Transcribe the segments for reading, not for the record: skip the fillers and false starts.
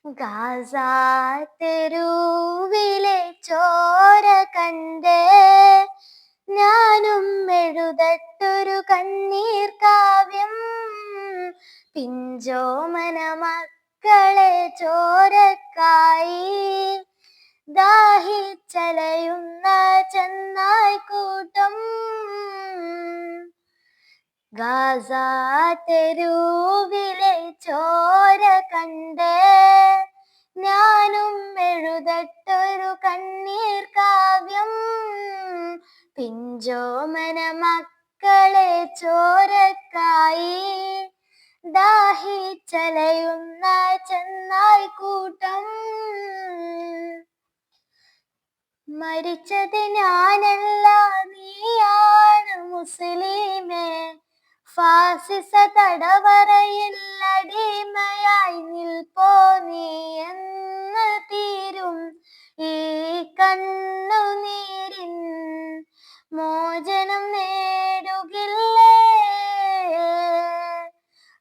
Gaza തെരുവിലെ ചോര കണ്ട് ഞാനും എഴുതട്ടൊരു കണ്ണീർ കാവ്യം. പിഞ്ചോമന മക്കളെ ചോരക്കായി ദാഹിച്ചലയുന്ന ചെന്നായ്ക്കൂട്ടം. ഗാസ തെരുവിലെ ചോര കണ്ട് ഞാനും എഴുതട്ടൊരു കണ്ണീർ കാവ്യം. പിഞ്ചോമന മക്കളെ ചോരക്കായി ദാഹിച്ചലയുന്ന ചെന്നായ്ക്കൂട്ടം. മരിച്ചത് ഞാനല്ല, നീയാണ് മുസ്ലിമേ. ഫാസിസ തടവറയിൽ അടിമയായി നിൽപ്പോ നീ എന്ന് തീരും ഈ കണ്ണുനീരിൻ മോചനം നേടുകില്ലേ.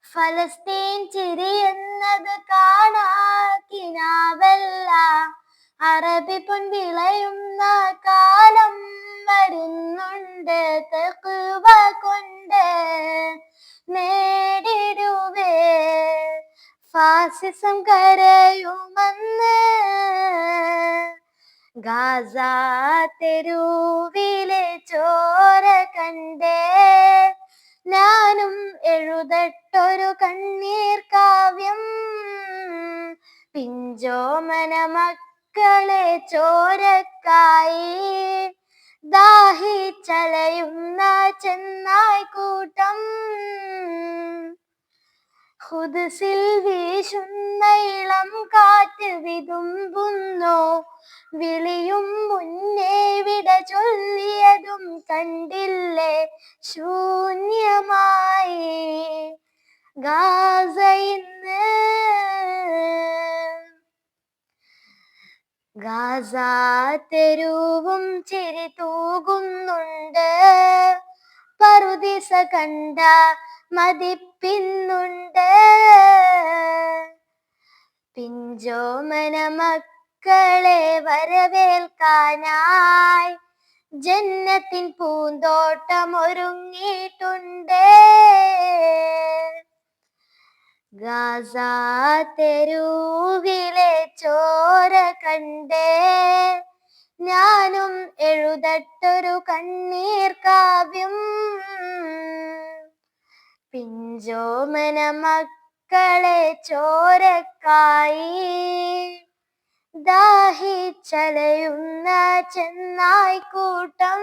ഫലസ്തീൻ ചിരി എന്നത് കാണാക്കിനാവല്ല, അറബി പൊൻ വിളയുന്ന കാലം വരുന്നുണ്ട്. തഖ്വ കൊണ്ട് നേടിടുവേ ഫാസിസം കരയുമെന്ന്. ഗാസ തെരുവിലെ ചോര കണ്ട് ഞാനും എഴുതട്ടൊരു കണ്ണീർ കാവ്യം. പിഞ്ചോമന മക്കളെ ചോരക്കായി ദാഹിച്ചലയുന്ന ചെന്നായ്ക്കൂട്ടം. ഖുദ്സിൽ വീശുന്ന ഇളം കാറ്റ് വിതുമ്പുന്നു, വിളിയും മുന്നേ വിട ചൊല്ലിയതും കണ്ടില്ലേ ശൂന്യമായി ഗാസ ഇന്ന്. ഗാസ തെരുവും ചിരി തൂകുന്നുണ്ട്, പറുദീസ കണ്ട മതിപ്പിന്നുണ്ട്. പിഞ്ചോമന മക്കളെ വരവേൽക്കാനായി ജന്നത്തിൻ പൂന്തോട്ടം ഒരുങ്ങിയിട്ടുണ്ട്. ഗാസ തെരുവിലെ ചോര കണ്ട് ഞാനും എഴുതട്ടൊരു കണ്ണീർ കാവ്യം. പിഞ്ചോമന മക്കളെ ചോരക്കായി ദാഹിച്ചലയുന്ന ചെന്നായ്ക്കൂട്ടം.